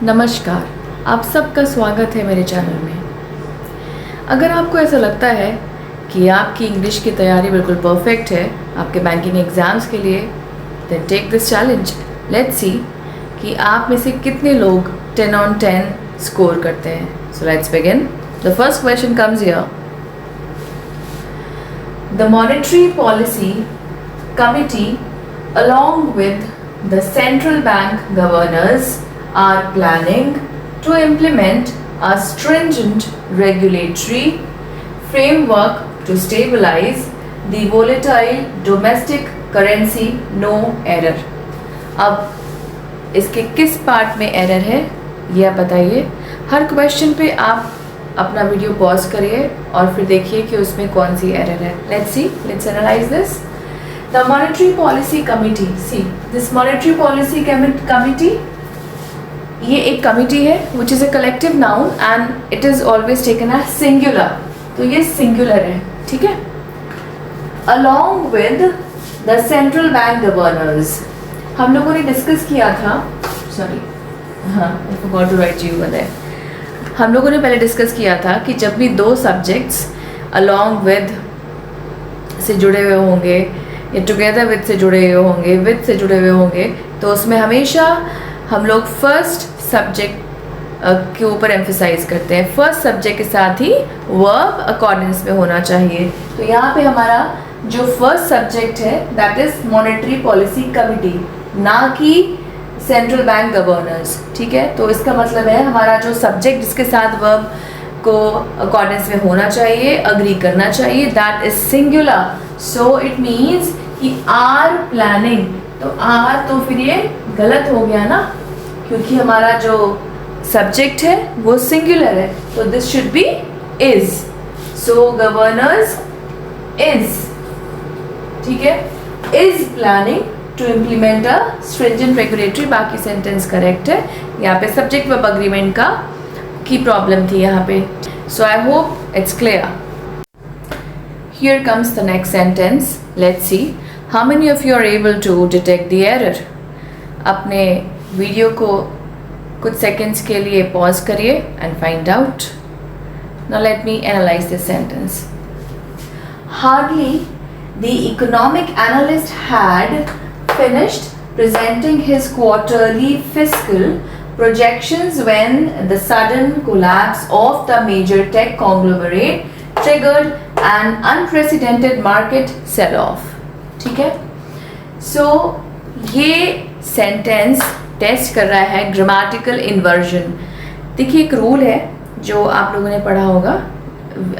नमस्कार, आप सबका स्वागत है मेरे चैनल में। अगर आपको ऐसा लगता है कि आपकी इंग्लिश की तैयारी बिल्कुल परफेक्ट है आपके बैंकिंग एग्ज़ाम्स के लिए, then take this challenge. Let's see कि आप में से कितने लोग 10 on 10 स्कोर करते हैं। So let's begin. The first question comes here. The monetary policy committee along with the central bank governors are planning to implement a stringent regulatory framework to stabilize the volatile domestic currency, no error। अब इसके किस part में error है ये आप बताइए। हर question पे आप अपना वीडियो पॉज करिए और फिर देखिए कि उसमें कौन सी एरर है। Let's analyse this. The Monetary Policy Committee, see this Monetary Policy Committee, ये एक कमिटी है which is a collective noun and it is always taken as singular, तो ये singular है, ठीक है। Along with the central bank governors, हम लोगों ने डिस्कस किया था, सॉरी हाँ I forgot to write you over there। हम लोगों ने पहले डिस्कस किया था कि जब भी दो सब्जेक्ट्स along with से जुड़े हुए होंगे या टुगेदर विद से जुड़े हुए होंगे, विद से जुड़े हुए होंगे, तो उसमें हमेशा हम लोग फर्स्ट सब्जेक्ट के ऊपर एम्फसाइज करते हैं। फर्स्ट सब्जेक्ट के साथ ही वर्ब अकॉर्डेंस में होना चाहिए। तो यहाँ पे हमारा जो फर्स्ट सब्जेक्ट है that is monetary policy committee, ना कि सेंट्रल बैंक गवर्नर्स, ठीक है। तो इसका मतलब है हमारा जो सब्जेक्ट जिसके साथ वर्ब को अकॉर्डेंस में होना चाहिए, अग्री करना चाहिए, that is singular. So it means कि आर प्लानिंग, तो आर तो फिर ये गलत हो गया ना, क्योंकि हमारा जो सब्जेक्ट है वो सिंगुलर है, तो this should be is. So governors is, ठीक है, is planning to implement a stringent regulatory, बाकी सेंटेंस करेक्ट है। यहाँ पे सब्जेक्ट वर्ब अग्रीमेंट का की प्रॉब्लम थी यहाँ पे। So I hope it's clear. Here comes the next sentence. Let's see how many of you are able to detect the error. अपने वीडियो को कुछ सेकंड्स के लिए पॉज करिए and find out. Now let me analyze this sentence. Hardly the economic analyst had finished presenting his quarterly fiscal projections when the sudden collapse of the major tech conglomerate triggered an unprecedented market sell-off, ठीक है। So ये sentence test कर रहा है grammatical inversion. देखिए एक rule है जो आप लोगों ने पढ़ा होगा,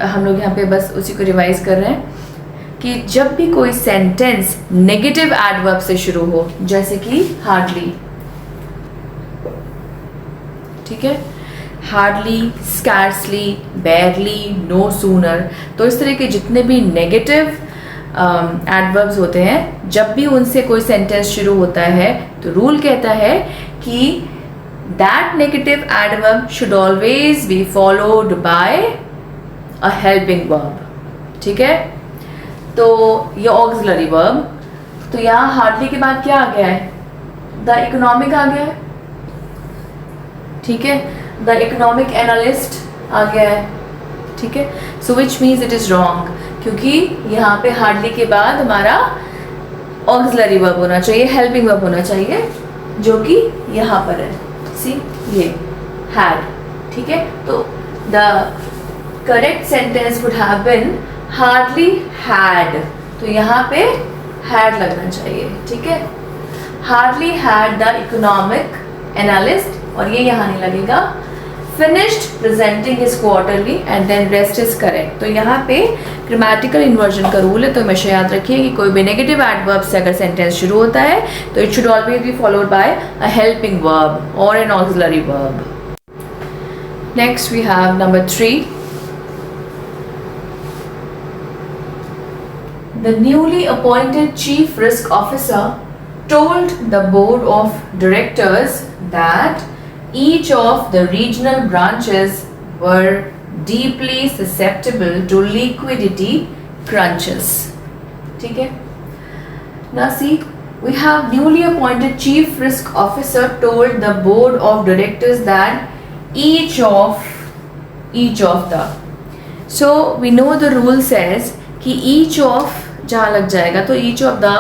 हम लोग यहाँ पे बस उसी को रिवाइज कर रहे हैं कि जब भी कोई सेंटेंस नेगेटिव एडवर्ब से शुरू हो, जैसे कि हार्डली, ठीक है, hardly, scarcely, barely, no sooner, तो इस तरह के जितने भी नेगेटिव एडवर्ब्स होते हैं, जब भी उनसे कोई सेंटेंस शुरू होता है तो रूल कहता है कि that negative adverb should always be followed by a helping verb, ठीक है। तो ये ऑक्सिलरी वर्ब, तो यहाँ हार्डली के बाद क्या आ गया है? द इकोनॉमिक आ गया है, ठीक है, द इकोनॉमिक एनालिस्ट आ गया है, ठीक है। So which means it is wrong, क्योंकि यहाँ पे हार्डली के बाद हमारा ऑक्सिलरी वर्ब होना चाहिए, हेल्पिंग वर्ब होना चाहिए, जो कि यहाँ पर है, सी ये हैड, ठीक है। तो the correct sentence would have been hardly had, तो यहाँ पे हैड लगना चाहिए, ठीक है। Hardly had the economic analyst, और ये यहाँ नहीं लगेगा। Finished presenting his quarterly and then rest is correct. तो यहाँ पे ग्रामेटिकल इन्वर्जन का रूल है, तो हमेशा याद रखिए कि कोई भी नेगेटिव एडवर्ब से अगर सेंटेंस शुरू होता है तो it should always be followed by a helping verb और an auxiliary verb. Next we have number 3। The newly appointed chief risk officer told the board of directors that each of the regional branches were deeply susceptible to liquidity crunches, ठीक है। Now see, We have newly appointed chief risk officer told the board of directors that each of the, so we know the rule says कि each of जहाँ लग जाएगा तो each of the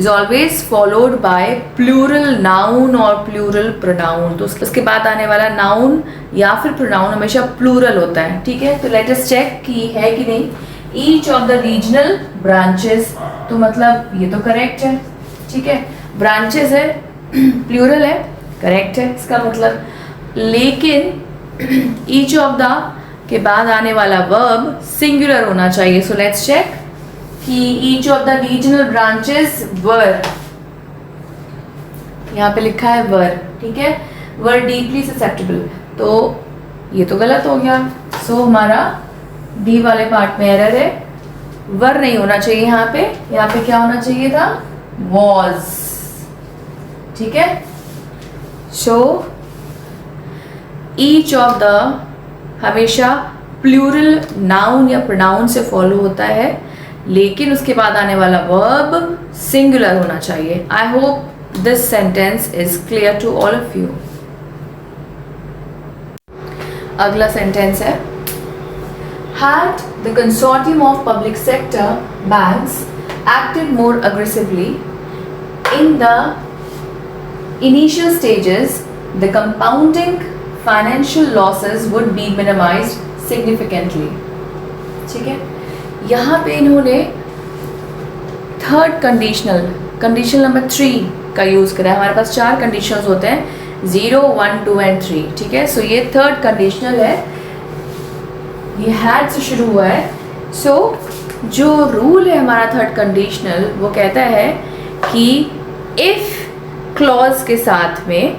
is always followed by plural noun और plural pronoun, तो उसके बाद आने वाला noun या फिर pronoun हमेशा plural होता है, ठीक है। तो let us check कि है कि नहीं। each of the regional branches, तो मतलब ये तो correct है, ठीक है। branches है plural है, correct है इसका मतलब, लेकिन each of the के बाद आने वाला verb singular होना चाहिए। so let's check कि each of the regional branches were, यहाँ पे लिखा है were, ठीक है, were deeply susceptible, तो ये तो गलत हो गया। so हमारा डी वाले पार्ट में एरर है, वर नहीं होना चाहिए यहाँ पे क्या होना चाहिए था, was, ठीक है। so each of the हमेशा प्लूरल नाउन या प्रोनाउन से फॉलो होता है, लेकिन उसके बाद आने वाला वर्ब सिंगुलर होना चाहिए। I hope this sentence is clear to all of you. अगला सेंटेंस है, Had the consortium of public sector banks acted more aggressively in the initial stages, the compounding financial losses would be minimized significantly, ठीक है। यहाँ पे इन्होंने third conditional number 3 का use करा है। हमारे पास 4 कंडीशंस होते हैं, 0, 1, 2 एंड 3, ठीक है। सो ये थर्ड कंडीशनल है, ये हैड से शुरू हुआ है। सो जो रूल है हमारा थर्ड कंडीशनल, वो कहता है कि इफ क्लॉज के साथ में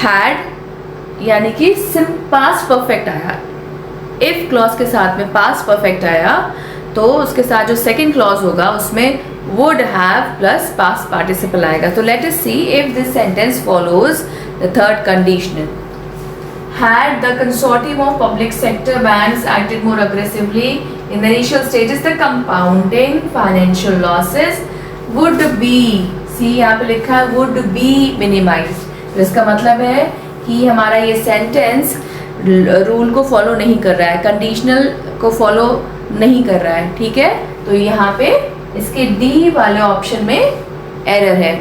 हैड यानी कि पास्ट परफेक्ट आया, इफ क्लॉज के साथ में पास्ट परफेक्ट आया तो उसके साथ जो सेकेंड क्लॉज होगा उसमें would have plus past participle आएगा। तो let us see if this sentence follows the third conditional. Had the consortium of public sector banks acted more aggressively in the initial stages, the compounding financial losses would be, see यहाँ पे लिखा है would be minimized। तो इसका मतलब है कि हमारा ये सेंटेंस रूल को फॉलो नहीं कर रहा है, कंडीशनल को फॉलो नहीं कर रहा है, ठीक है। तो यहाँ पे इसके डी वाले ऑप्शन में एरर है।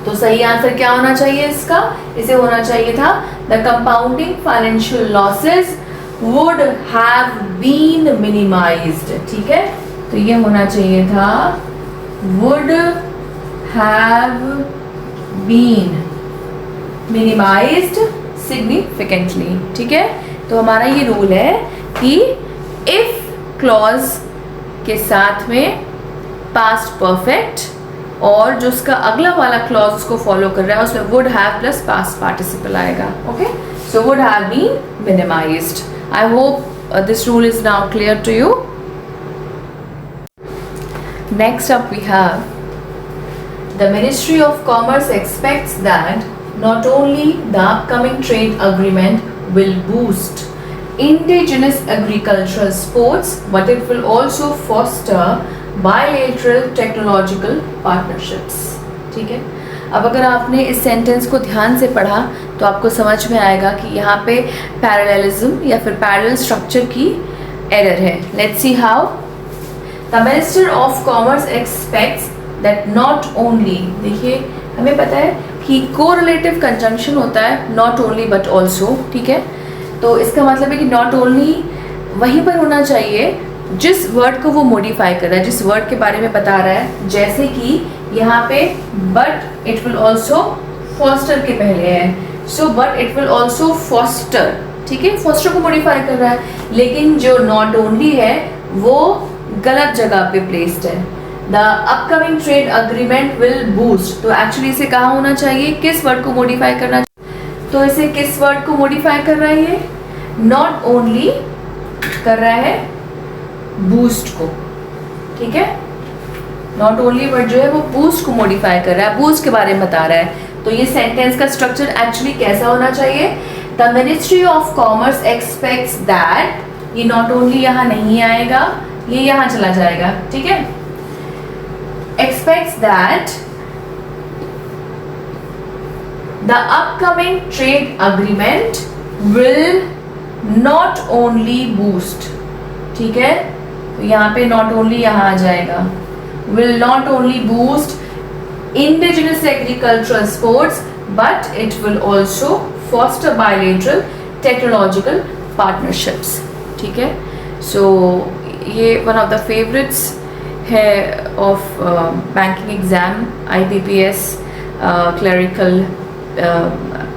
तो सही आंसर क्या होना चाहिए इसका, इसे होना चाहिए था the compounding financial losses would have been minimised, ठीक है। तो ये होना चाहिए था would have been minimised significantly, ठीक है। तो हमारा ये रूल है कि इफ क्लॉज के साथ में पास्ट परफेक्ट और जो उसका अगला वाला क्लॉज उसको फॉलो कर रहा है उसमें would have plus past participle आएगा, okay. So would have been minimised. I hope this rule is now clear to you. Next up we have the ministry of commerce expects that not only the upcoming trade agreement will boost indigenous agricultural sports, but it will also foster bilateral technological partnerships, ठीक है। अब अगर आपने इस sentence को ध्यान से पढ़ा तो आपको समझ में आएगा कि यहाँ पे पैरेललिज्म या फिर पैरेलल स्ट्रक्चर की एरर है। Let's see how. The minister of commerce expects that not only, देखिए हमें पता है कि कोरिलेटिव कंजंक्शन होता है नॉट ओनली बट ऑल्सो, ठीक है। तो इसका मतलब है कि नॉट ओनली वहीं पर होना चाहिए जिस वर्ड को वो मॉडिफाई कर रहा है, जिस वर्ड के बारे में बता रहा है। जैसे कि यहाँ पे but it will also foster के पहले है, so but it will also foster, ठीक है, फॉस्टर को मॉडिफाई कर रहा है। लेकिन जो नॉट ओनली है वो गलत जगह पे प्लेस्ड है। The upcoming trade agreement will boost, तो एक्चुअली इसे कहाँ होना चाहिए, किस वर्ड को मॉडिफाई करना चाहिए, तो इसे किस वर्ड को मॉडिफाई कर रहा है, ये नॉट ओनली कर रहा है बूस्ट को, ठीक है। नॉट ओनली वर्ड जो है वो बूस्ट को मॉडिफाई कर रहा है, बूस्ट के बारे में बता रहा है। तो ये सेंटेंस का स्ट्रक्चर एक्चुअली कैसा होना चाहिए, the ministry of commerce expects that, ये नॉट ओनली यहाँ नहीं आएगा, ये यहाँ चला जाएगा, ठीक है। expects that The upcoming trade agreement will not only boost, ठीक है, तो यहाँ पे not only यहाँ आ जाएगा, will not only boost indigenous agricultural exports but it will also foster bilateral technological partnerships, ठीक है. So ये one of the favorites है of banking exam, IBPS, clerical,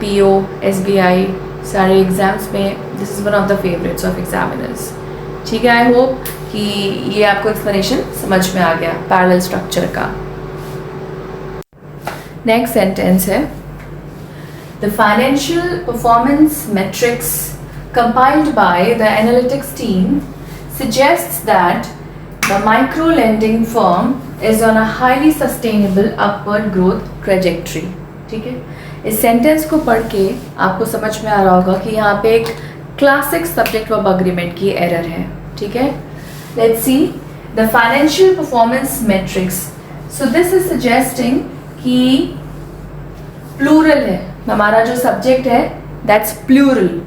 PO, SBI, सारे एग्जाम्स में this is one of the favourites of examiners, ठीक है. I hope कि ये आपको एक्सप्लेनेशन समझ में आ गया पैरेलल स्ट्रक्चर का. नेक्स्ट सेंटेंस है, the financial performance matrix compiled by the analytics team suggests that the micro lending firm is on a highly sustainable upward growth trajectory, ठीक है. इस सेंटेंस को पढ़ के आपको समझ में आ रहा होगा कि यहाँ पे एक क्लासिक सब्जेक्ट वर्ब अग्रीमेंट की एरर है, ठीक है. Let's see the financial performance matrix. So this is suggesting कि प्लूरल है, हमारा जो सब्जेक्ट है दैट्स प्लूरल.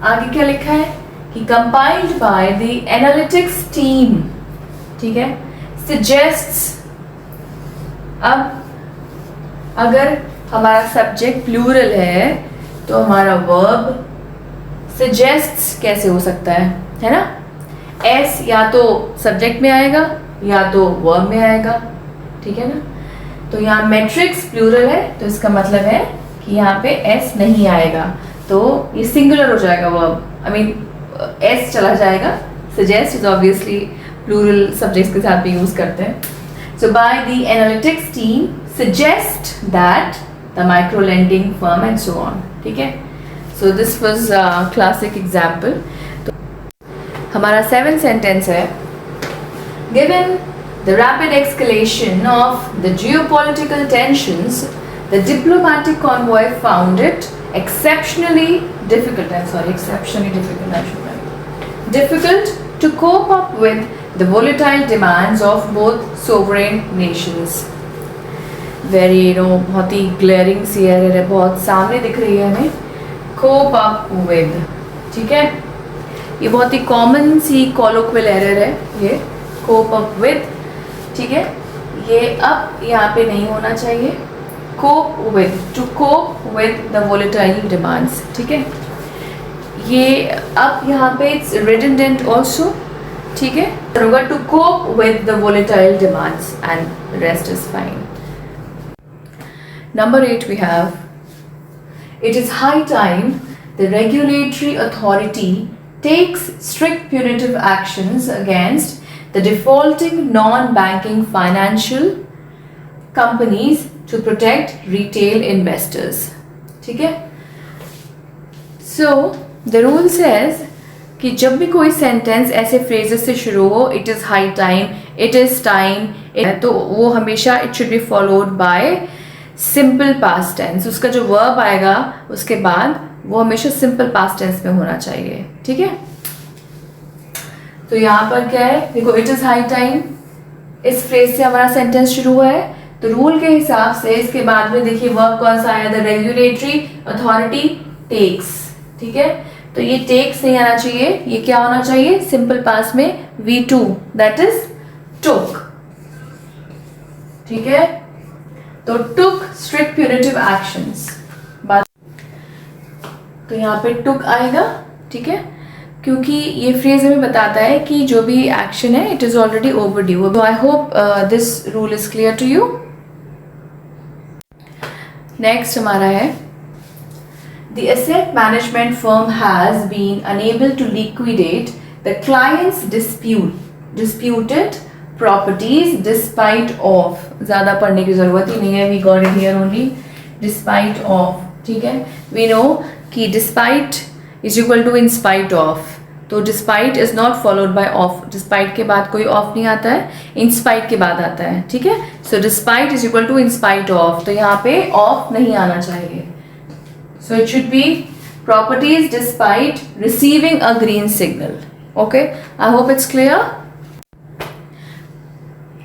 आगे क्या लिखा है कि compiled bye the analytics team, ठीक है, सजेस्ट्स. अब अगर हमारा सब्जेक्ट प्लूरल है तो हमारा वर्ब सजेस्ट्स कैसे हो सकता है ना. एस या तो सब्जेक्ट में आएगा या तो वर्ब में आएगा, ठीक है ना. तो यहाँ मैट्रिक्स प्लूरल है तो इसका मतलब है कि यहाँ पे एस नहीं आएगा, तो ये सिंगुलर हो जाएगा वर्ब. आई मीन एस चला जाएगा. Suggest is obviously plural subjects के साथ भी यूज करते हैं. So by the analytics team suggest that the micro lending firm and so on, ठीक है. So this was a classic example. तो हमारा 7th sentence है, given the rapid escalation of the geopolitical tensions, the diplomatic convoy found it exceptionally difficult to cope up with the volatile demands of both sovereign nations. Very बहुत ही glaring सी error है, बहुत सामने दिख रही है हमें. Cope up with, ठीक है, ये बहुत ही कॉमन सी कॉलोक्वियल एरर है ये कोप अप विद, ठीक है. ये अब यहाँ पे नहीं होना चाहिए. Cope with, to cope with the volatile demands, ठीक है. ये अब यहाँ पे इट्स रिडंडेंट ऑल्सो, ठीक है. होगा to cope with the volatile demands and rest is fine. Number 8 we have, it is high time the regulatory authority takes strict punitive actions against the defaulting non-banking financial companies to protect retail investors, ठीक है. So the rule says कि जब भी कोई sentence ऐसे phrases से शुरू हो, it is high time, it is time, तो वो हमेशा it should be followed by simple past tense. उसका जो वर्ब आएगा उसके बाद वो हमेशा सिंपल पास्ट टेंस में होना चाहिए, ठीक है. तो यहाँ पर क्या है, देखो इट इज हाई टाइम, इस फ्रेज से हमारा सेंटेंस शुरू हुआ है, तो रूल के हिसाब से इसके बाद में देखिए वर्ब कौन सा आया, द रेगुलेटरी अथॉरिटी टेक्स, ठीक है. तो ये टेक्स नहीं आना चाहिए, ये क्या होना चाहिए, सिंपल पास्ट में V2, दैट इज टुक, ठीक है. तो टुक स्ट्रिक्ट प्यूनिटिव एक्शंस, तो यहाँ पे टुक आएगा, ठीक है, क्योंकि ये फ्रेज हमें बताता है कि जो भी एक्शन है इट इज ऑलरेडी ओवरड्यू. तो I hope this rule is clear to you. Next हमारा है, the asset management firm has been unable to liquidate the client's disputed properties despite of, ज़्यादा पढ़ने की ज़रूरत ही नहीं है, we got it here only, despite of, ठीक है. we know कि despite is equal to in spite of, तो despite is not followed by of, despite के बाद कोई of नहीं आता है, in spite के बाद आता है, ठीक है. so despite is equal to in spite of, तो यहाँ पे of नहीं आना चाहिए. So it should be properties despite receiving a green signal. Okay, I hope it's clear.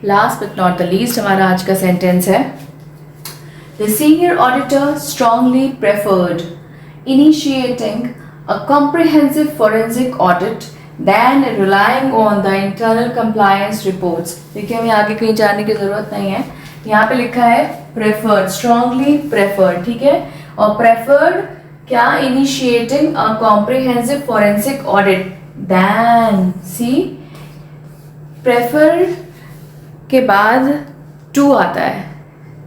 Last but not the least, हमारा आज का सेंटेंस है, The senior auditor strongly preferred initiating a comprehensive forensic audit than relying on the internal compliance reports. देखिए हमें आगे कहीं जाने की ज़रूरत नहीं है, यहाँ पे लिखा है preferred, strongly preferred, ठीक है. और preferred क्या, initiating a comprehensive forensic audit than, see preferred के बाद to आता है,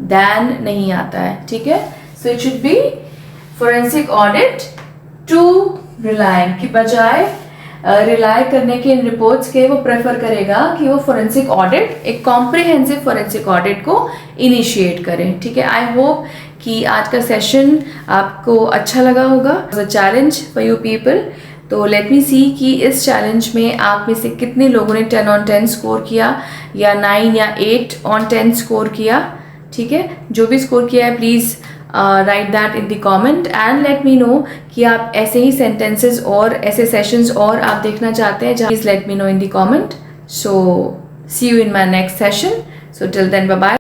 than नहीं आता है, ठीक है. So it should be forensic audit to rely की बजाय रिलाई करने के इन रिपोर्ट्स के वो प्रेफर करेगा कि वो फोरेंसिक ऑडिट, एक कॉम्प्रिहेंसिव फोरेंसिक ऑडिट को इनिशिएट करें. ठीक है. आई होप कि आज का सेशन आपको अच्छा लगा होगा. It's a challenge for you people. तो लेट मी सी कि इस चैलेंज में आप में से कितने लोगों ने 10 on 10 स्कोर किया या 9 या 8 on 10 स्कोर किया. ठीक है. जो भी स्कोर किया है please write that in the comment and let me no कि आप ऐसे ही सेंटेंसेस और ऐसे सेशंस और आप देखना चाहते हैं. Please let me know in the comment. So see you in my next session. So till then bye bye.